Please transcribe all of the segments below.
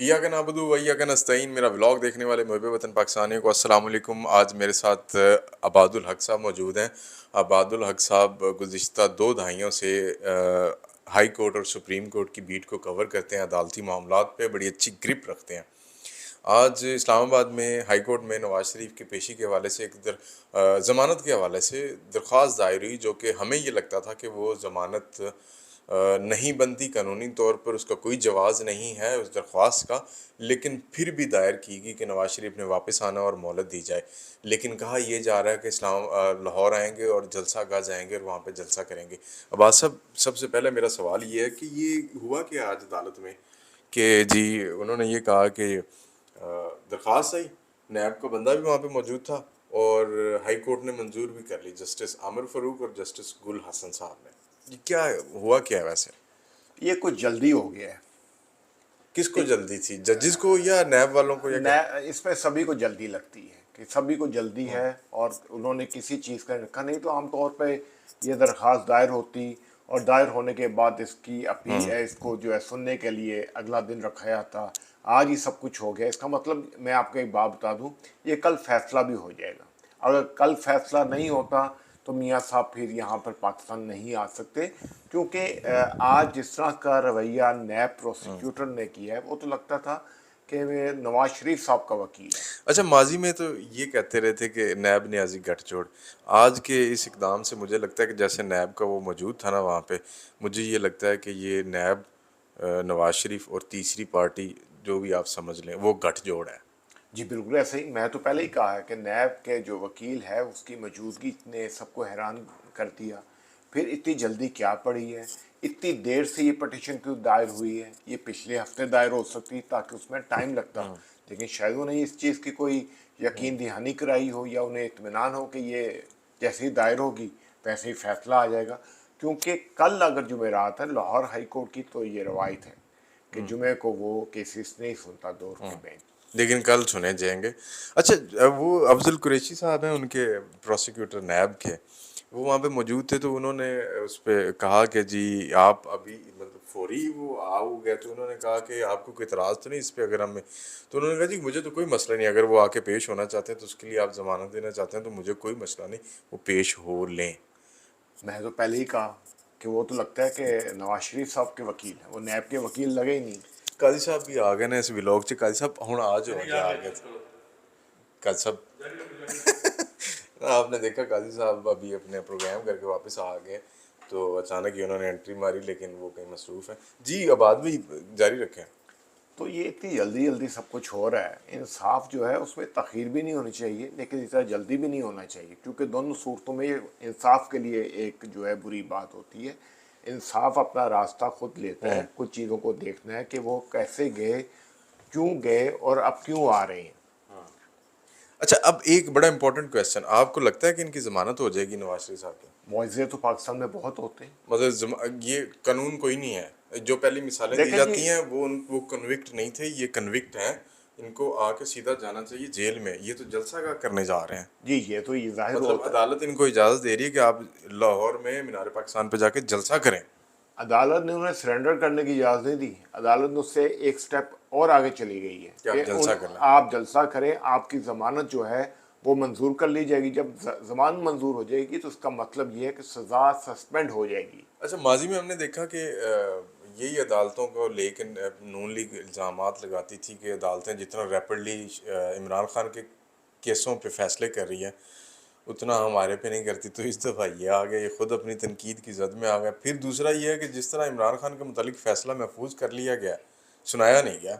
इय्याक नअबुदु व इय्याक नस्तईन। मेरा व्लॉग देखने वाले मुहिब वतन पाकिस्तानियों को अस्सलाम वालेकुम। आज मेरे साथ अबादुल हक साहब मौजूद हैं। अबादुल हक साहब गुज़िश्ता 2 दहाइयों से हाई कोर्ट और सुप्रीम कोर्ट की बीट को कवर करते हैं, अदालती मामलात पे बड़ी अच्छी ग्रिप रखते हैं। आज इस्लामाबाद में हाई कोर्ट में नवाज शरीफ की पेशी के हवाले से ज़मानत के हवाले से दरख्वास्त दायर हुई, जो कि हमें ये लगता था कि वो ज़मानत नहीं बनती, कानूनी तौर पर उसका कोई जवाज़ नहीं है उस दरख्वास्त का, लेकिन फिर भी दायर की गई कि नवाज शरीफ ने वापस आना और मोहलत दी जाए। लेकिन कहा यह जा रहा है कि लाहौर आएंगे और जलसा गाह जाएंगे और वहाँ पे जलसा करेंगे। अब आज सबसे पहले मेरा सवाल ये है कि ये हुआ कि आज अदालत में कि जी उन्होंने ये कहा कि दरख्वास्त आई, नैब का बंदा भी वहाँ पे मौजूद था और हाई कोर्ट ने मंजूर भी कर ली, जस्टिस आमिर फ़ारूक और जस्टिस गुल हसन साहब ने। ये क्या हुआ क्या है वैसे? ये कुछ जल्दी हो गया है। किसको जल्दी थी, जजेस को या नैब वालों को या क्या? इसमें सभी को जल्दी लगती है कि सभी को जल्दी है और उन्होंने किसी चीज़ का रखा नहीं। तो आमतौर पे ये दरख्वास्त दायर होती और दायर होने के बाद इसकी अपील इसको जो है सुनने के लिए अगला दिन रखा गया था। आज ही सब कुछ हो गया। इसका मतलब मैं आपको एक बात बता दूं, ये कल फैसला भी हो जाएगा। अगर कल फैसला नहीं होता तो मियाँ साहब फिर यहाँ पर पाकिस्तान नहीं आ सकते, क्योंकि आज जिस तरह का रवैया नैब प्रोसिक्यूटर ने किया है वो तो लगता था कि वे नवाज शरीफ साहब का वकील है। अच्छा, माजी में तो ये कहते रहे थे कि नैब ने आज गठजोड़, आज के इस इकदाम से मुझे लगता है कि जैसे नैब का वो मौजूद था ना वहाँ पे, मुझे ये लगता है कि ये नैब नवाज शरीफ और तीसरी पार्टी जो भी आप समझ लें वो गठजोड़ है। जी बिल्कुल ऐसे ही। मैं तो पहले ही कहा है कि नैब के जो वकील है उसकी मौजूदगी ने सबको हैरान कर दिया। फिर इतनी जल्दी क्या पड़ी है, इतनी देर से ये पटिशन क्यों दायर हुई है? ये पिछले हफ्ते दायर हो सकती ताकि उसमें टाइम लगता, लेकिन शायद उन्हें इस चीज़ की कोई यकीन दहानी कराई हो या उन्हें इत्मीनान हो कि ये जैसे ही दायर होगी वैसे ही फैसला आ जाएगा। क्योंकि कल अगर जुमेरात है लाहौर हाई कोर्ट की, तो ये रवायत है कि जुमे को वो केसेस नहीं सुनता दौर के बेंच। लेकिन कल सुने जाएंगे। अच्छा, वो अफजल कुरैशी साहब हैं, उनके प्रोसिक्यूटर नैब के, वो वहाँ पे मौजूद थे, तो उन्होंने उस पर कहा कि जी आप अभी मतलब फौरी वो आओ गए, तो उन्होंने कहा कि आपको कोई इतराज़ तो नहीं इस पर अगर हमें, तो उन्होंने कहा जी मुझे तो कोई मसला नहीं, अगर वो आके पेश होना चाहते हैं तो उसके लिए आप ज़मानत देना चाहते हैं तो मुझे कोई मसला नहीं, वो पेश हो लें। मैं तो पहले ही कहा कि वो तो लगता है कि नवाज शरीफ साहब के वकील हैं, वो नैब के वकील लगे ही नहीं। काजी साहब भी आ गए ना इस व्लॉग च। काजी साहब हुण आ जाओ, आ गए काजी साहब। आपने देखा काजी साहब अभी अपने प्रोग्राम करके वापस आ गए, तो अचानक ही उन्होंने एंट्री मारी, लेकिन वो कहीं मसरूफ़ है जी। अब बात भी जारी रखें। तो ये इतनी जल्दी जल्दी सब कुछ हो रहा है, इंसाफ जो है उसमें तखीर भी नहीं होनी चाहिए लेकिन इतना जल्दी भी नहीं होना चाहिए, क्योंकि दोनों सूरतों में इंसाफ के लिए एक जो है बुरी बात होती है। इंसाफ अपना रास्ता खुद लेता है, कुछ चीज़ों को देखना है कि वो कैसे गए, क्यों गए और अब क्यों आ रहे हैं। अच्छा, अब एक बड़ा इंपॉर्टेंट क्वेश्चन, आपको लगता है कि इनकी ज़मानत हो जाएगी नवाज शरीफ साहब की? मुआवजे तो पाकिस्तान में बहुत होते हैं। मतलब ये कानून कोई नहीं है, जो पहली मिसालें दी देखें जी, जाती हैं वो कन्विक्ट नहीं थे, ये कन्विक्ट हैं, इनको आके सीधा जाना चाहिए जेल में, ये तो जलसा का करने जा रहे हैं। जी ये तो ये जाहिर मतलब होता है। अदालत इनको इजाज़त दे रही है कि आप लाहौर में मीनार पाकिस्तान पे जाके जलसा करें। अदालत ने उन्हें सरेंडर करने की इजाज़त नहीं दी, अदालत ने उससे एक स्टेप और आगे चली गई है कि आप कि जलसा कर लें। आप जलसा करें, आपकी ज़मानत जो है वो मंजूर कर ली जाएगी। जब ज़मानत मंजूर हो जाएगी तो उसका मतलब ये है कि सज़ा सस्पेंड हो जाएगी। अच्छा, माजी में हमने देखा कि यही अदालतों को लेकिन नून लीग इल्ज़ामात लगाती थी कि अदालतें जितना रैपिडली इमरान खान के केसों पे फैसले कर रही हैं उतना हमारे पे नहीं करती, तो इस दफ़ा ये आ गया, ये खुद अपनी तनकीद की जद में आ गया। फिर दूसरा ये है कि जिस तरह इमरान खान के मुतालिक फ़ैसला महफूज कर लिया गया, सुनाया नहीं गया,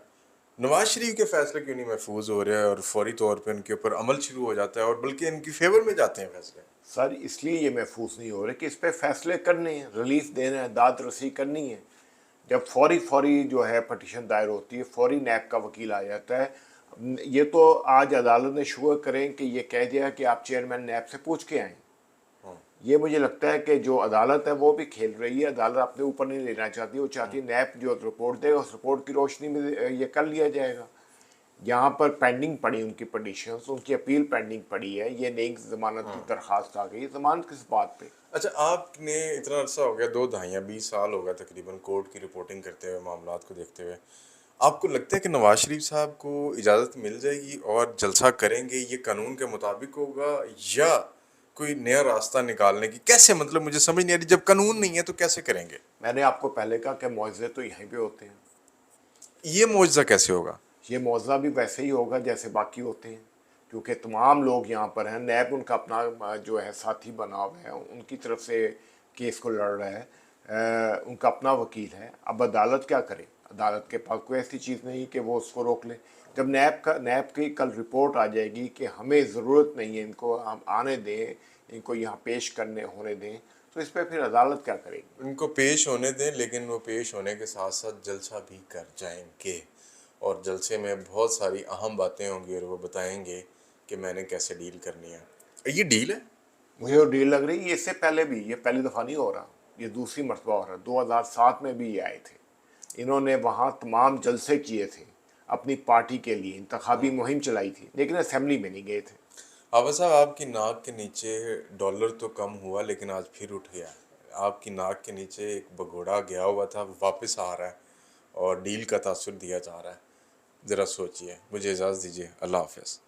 नवाज शरीफ के फैसले क्यों नहीं महफूज हो रहे हैं और फौरी तौर पे उनके ऊपर अमल शुरू हो जाता है और बल्कि इनकी फेवर में जाते हैं फैसले? सर इसलिए ये महफूज नहीं हो रहे कि इस पर फैसले करने हैं, रिलीफ देना है, दाद रसी करनी है। जब फौरी फौरी जो है पटिशन दायर होती है, फौरी नैब का वकील आ जाता है। ये तो आज अदालत ने शुरू करें कि ये कह दिया कि आप चेयरमैन नैब से पूछ के आएँ। ये मुझे लगता है कि जो अदालत है वो भी खेल रही है, अदालत अपने ऊपर नहीं लेना चाहती, वो चाहती है नैब जो रिपोर्ट देगा उस रिपोर्ट की रोशनी में ये कर लिया जाएगा। यहाँ पर पेंडिंग पड़ी उनकी पटिशन्स, उनकी अपील पेंडिंग पड़ी है, ये नई जमानत की दरख्वास्त आ गई, जमानत किस बात पे? अच्छा, आपने इतना अरसा हो गया, 2 दहाइयाँ 20 साल हो गया तकरीबन कोर्ट की रिपोर्टिंग करते हुए, मामलात को देखते हुए, आपको लगता है कि नवाज शरीफ साहब को इजाज़त मिल जाएगी और जलसा करेंगे, ये कानून के मुताबिक होगा या कोई नया रास्ता निकालने की, कैसे, मतलब मुझे समझ नहीं आ रही, जब कानून नहीं है तो कैसे करेंगे? मैंने आपको पहले कहा कि मुआवजे तो यहीं पे होते हैं। ये मुआवजा कैसे होगा? ये मुआवजा भी वैसे ही होगा जैसे बाकी होते हैं, क्योंकि तमाम लोग यहाँ पर हैं। नैब उनका अपना जो है साथी बना हुआ है, उनकी तरफ से केस को लड़ रहा है, उनका अपना वकील है। अब अदालत क्या करे? अदालत के पास कोई ऐसी चीज़ नहीं कि वो उसको रोक ले। जब नैब की कल रिपोर्ट आ जाएगी कि हमें ज़रूरत नहीं है, इनको हम आने दें, इनको यहाँ पेश करने होने दें, तो इस पर फिर अदालत क्या करेगी? इनको पेश होने दें, लेकिन वो पेश होने के साथ साथ जलसा भी कर जाएंगे और जलसे में बहुत सारी अहम बातें होंगी और वो बताएंगे कि मैंने कैसे डील करनी है। ये डील है। मुझे वो डील लग रही है। ये इससे पहले भी, ये पहली दफ़ा नहीं हो रहा, ये दूसरी मरतबा हो रहा। 2007 में भी ये आए थे, इन्होंने वहाँ तमाम जलसे किए थे, अपनी पार्टी के लिए इंतखाबी मुहिम चलाई थी, लेकिन असेंबली में नहीं गए थे। आबा साहब, आपकी नाक के नीचे डॉलर तो कम हुआ लेकिन आज फिर उठ गया। आपकी नाक के नीचे एक भगोड़ा गया हुआ था, वो वापस आ रहा है और डील का तासुर दिया जा रहा है। ज़रा सोचिए। मुझे इजाज़त दीजिए। अल्लाह हाफ़िज़।